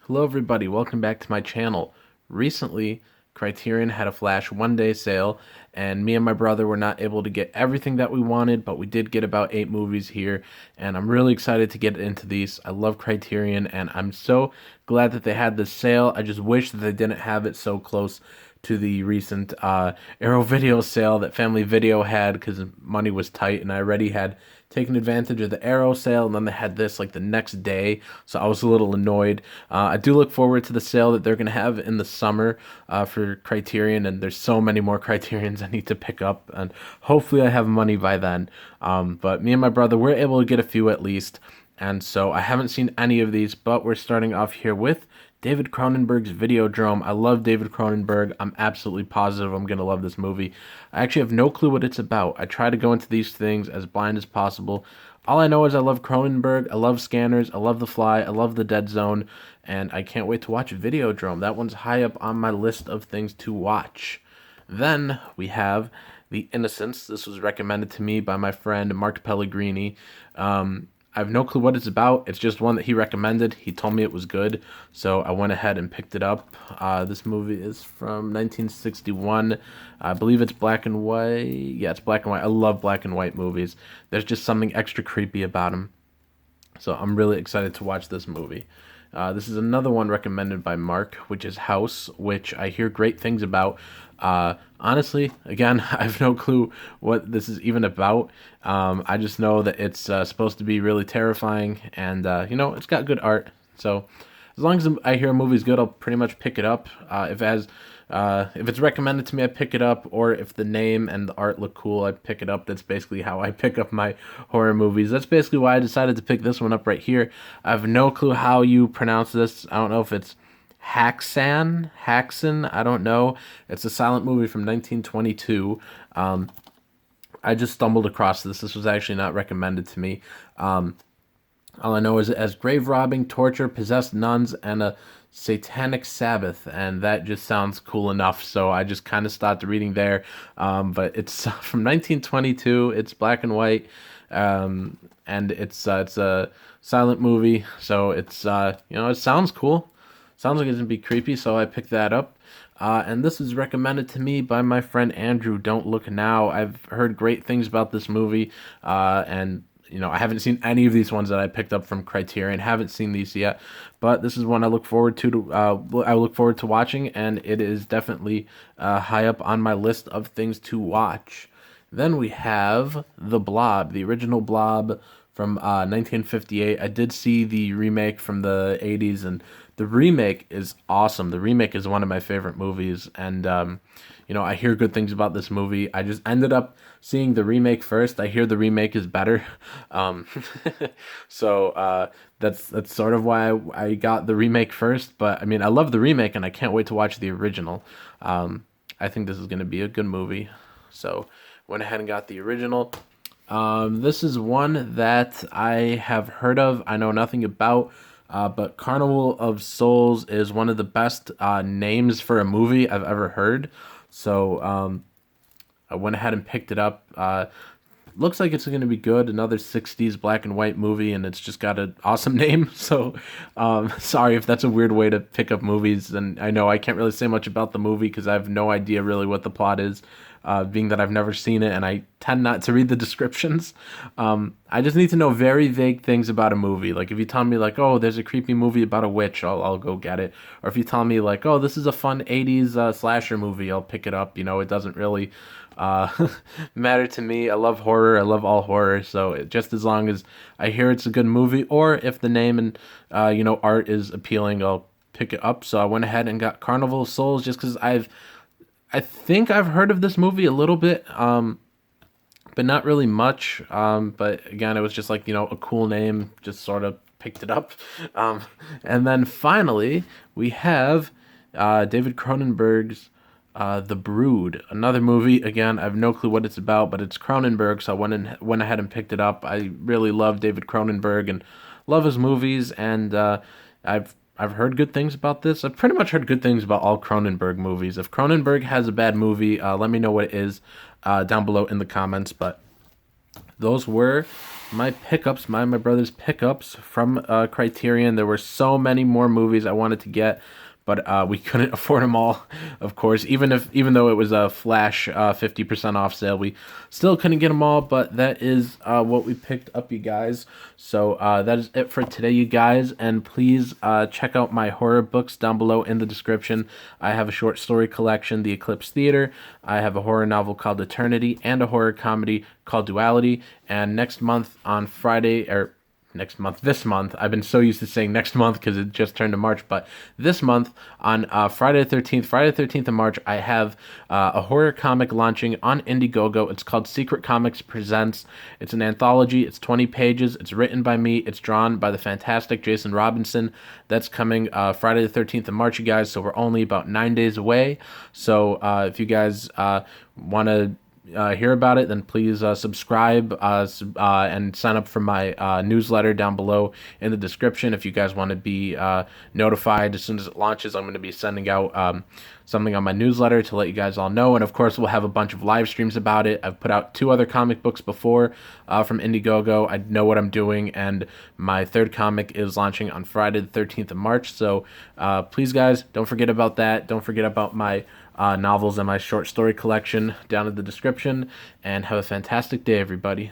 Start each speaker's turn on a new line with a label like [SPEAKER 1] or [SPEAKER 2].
[SPEAKER 1] Hello everybody, welcome back to my channel. Recently, Criterion had a flash one-day sale, and me and my brother were not able to get everything that we wanted, but we did get about 8 movies here, and I'm really excited to get into these. I love Criterion, and I'm so glad that they had this sale. I just wish that they didn't have it so close to the recent Arrow Video sale that Family Video had, because money was tight, and I already had taken advantage of the Arrow sale, and then they had this like the next day, so I was a little annoyed. I do look forward to the sale that they're going to have in the summer for Criterion, and there's so many more Criterions I need to pick up, and hopefully I have money by then. But me and my brother were able to get a few at least, and so I haven't seen any of these, but we're starting off here with David Cronenberg's Videodrome. I love David Cronenberg. I'm absolutely positive I'm going to love this movie. I actually have no clue what it's about. I try to go into these things as blind as possible. All I know is I love Cronenberg, I love Scanners, I love The Fly, I love The Dead Zone, and I can't wait to watch Videodrome. That one's high up on my list of things to watch. Then we have The Innocence. This was recommended to me by my friend Mark Pellegrini. I have no clue what it's about. It's just one that he recommended. He told me it was good, so I went ahead and picked it up. This movie is from 1961. I believe it's black and white. Yeah, it's black and white. I love black and white movies. There's just something extra creepy about them. So I'm really excited to watch this movie. This is another one recommended by Mark, which is House, which I hear great things about. Honestly, again, I have no clue what this is even about. I just know that it's supposed to be really terrifying, and it's got good art. So as long as I hear a movie's good, I'll pretty much pick it up. If it's recommended to me, I pick it up, or if the name and the art look cool, I pick it up. That's basically how I pick up my horror movies. That's basically why I decided to pick this one up right here. I have no clue how you pronounce this. I don't know if it's Haxan, I don't know. It's a silent movie from 1922. I just stumbled across this. This was actually not recommended to me. All I know is it has grave robbing, torture, possessed nuns, and a satanic Sabbath, and that just sounds cool enough, so I just kind of stopped reading there. But it's from 1922. It's black and white, and it's a silent movie, so it's it sounds cool. Sounds like it's gonna be creepy, so I picked that up. And this was recommended to me by my friend Andrew. Don't Look Now. I've heard great things about this movie, and I haven't seen any of these ones that I picked up from Criterion. Haven't seen these yet, but this is one I look forward to. I look forward to watching, and it is definitely high up on my list of things to watch. Then we have The Blob, the original Blob from 1958. I did see the remake from the 80s, and the remake is awesome. The remake is one of my favorite movies, and I hear good things about this movie. I just ended up seeing the remake first. I hear the remake is better, so that's sort of why I got the remake first. But I mean, I love the remake, and I can't wait to watch the original. I think this is going to be a good movie, so went ahead and got the original. This is one that I have heard of. I know nothing about. But Carnival of Souls is one of the best names for a movie I've ever heard. So I went ahead and picked it up. Looks like it's going to be good. Another 60s black and white movie, and it's just got an awesome name. So sorry if that's a weird way to pick up movies. And I know I can't really say much about the movie because I have no idea really what the plot is. Being that I've never seen it, and I tend not to read the descriptions. I just need to know very vague things about a movie. Like if you tell me like, oh, there's a creepy movie about a witch, I'll go get it. Or if you tell me like, oh, this is a fun 80s slasher movie, I'll pick it up. It doesn't really matter to me. I love horror. I love all horror. So just as long as I hear it's a good movie, or if the name and art is appealing, I'll pick it up. So I went ahead and got Carnival of Souls just because I think I've heard of this movie a little bit, but not really much. But again, it was just like, a cool name, just sort of picked it up. And then finally, we have David Cronenberg's The Brood, another movie. Again, I have no clue what it's about, but it's Cronenberg, so I went ahead and picked it up. I really love David Cronenberg and love his movies, and I've heard good things about this. I've pretty much heard good things about all Cronenberg movies. If Cronenberg has a bad movie, let me know what it is down below in the comments. But those were my pickups, my brother's pickups from Criterion. There were so many more movies I wanted to get, but we couldn't afford them all. Of course, even though it was a flash 50% off sale, we still couldn't get them all. But that is what we picked up, you guys. So that is it for today, you guys. And please check out my horror books down below in the description. I have a short story collection, The Eclipse Theater. I have a horror novel called Eternity and a horror comedy called Duality. And next month on Friday, or this month, I've been so used to saying next month because it just turned to March, but this month on Friday the 13th of March, I have a horror comic launching on Indiegogo. It's called Secret Comics Presents. It's an anthology. It's 20 pages. It's written by me. It's drawn by the fantastic Jason Robinson. That's coming Friday the 13th of March, you guys, so we're only about 9 days away. So if you guys want to hear about it, then please subscribe and sign up for my newsletter down below in the description. If you guys want to be notified as soon as it launches, I'm going to be sending out something on my newsletter to let you guys all know. And of course, we'll have a bunch of live streams about it. I've put out 2 other comic books before from Indiegogo. I know what I'm doing, and my 3rd comic is launching on Friday the 13th of March. So please, guys, don't forget about that. Don't forget about my novels and my short story collection down in the description, and have a fantastic day, everybody.